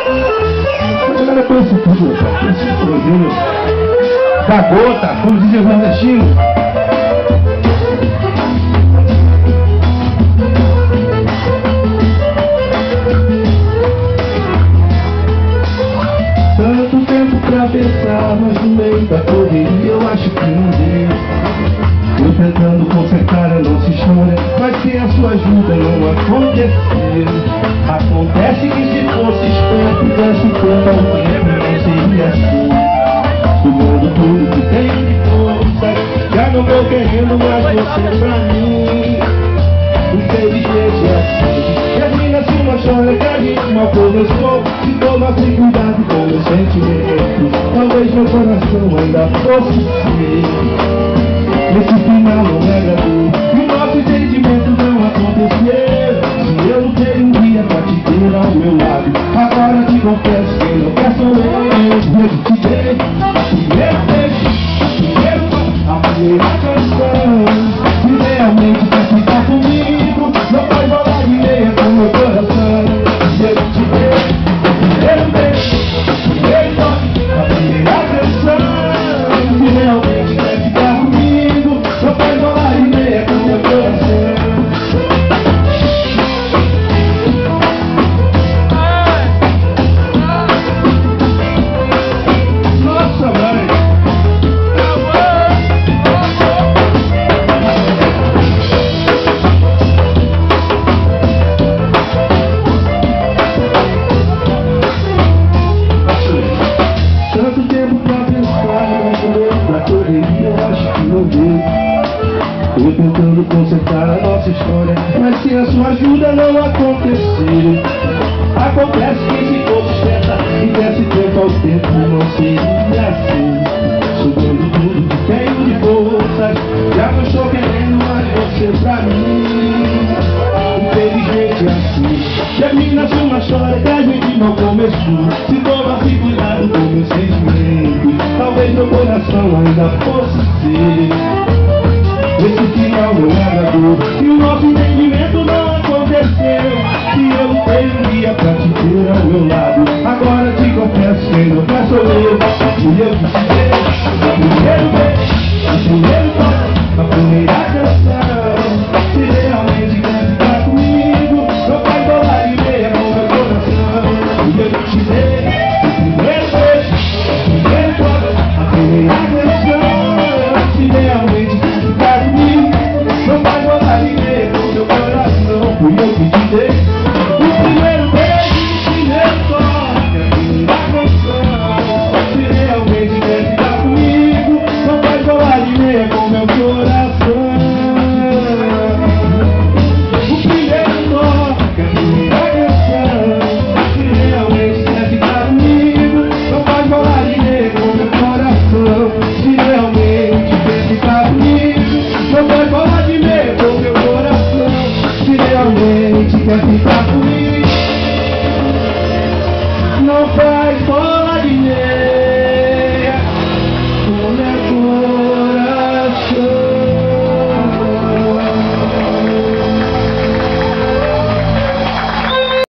A galera conhece tudo, rapaz. Conhece tudo. Da gota, como dizia o nordestino. Tanto tempo pra pensar, mas no meio da correria eu acho que não deu. Eu tentando consertar a nossa história, mas sem a sua ajuda não aconteceu. Acontece que se fosse esperto, desse tempo ao tempo não seria assim. Sugando tudo que tem de força, já não tô querendo mais você pra mim. Infelizmente é assim. Termina-se uma história que a gente mal começou. Se tomasse cuidado com meus sentimentos, talvez meu coração ainda fosse seu. Esse final não é gradou e o nosso entendimento não aconteceu. Se eu não tenho um dia pra te ter ao meu lado, agora te confesso que não quer sou eu te dei primeiro beijo, a primeira canção. Se realmente quer ficar comigo, não faz rolar de meia com meu coração. Eu te dei primeiro beijo, a primeira canção. Se realmente quer ficar comigo, não faz rolar de meia com meu coração. Nossa mãe, tanto tempo pra pensar, mas no meio da correria eu acho que não deu. Eu tentando consertar a nossa história, mas sem a sua ajuda não aconteceu. Acontece que se fosse esperta e desse tempo ao tempo não seria assim. Sugando tudo que tenho de forças, já não estou querendo mais você pra mim. Infelizmente é assim. Termina-se uma história que a gente não começou. Se tomasse cuidado com meus sentimentos, talvez meu coração ainda fosse seu. Esse final não é agradou e o nosso entendimento não aconteceu. Se eu não tenho um dia pra te ter ao meu lado, agora te confesso quem não quer sou eu. E eu te dei o primeiro beijo, o primeiro toque, a primeira canção. Se realmente quer ficar comigo, não faz bolar de meia com meu coração. E eu te dei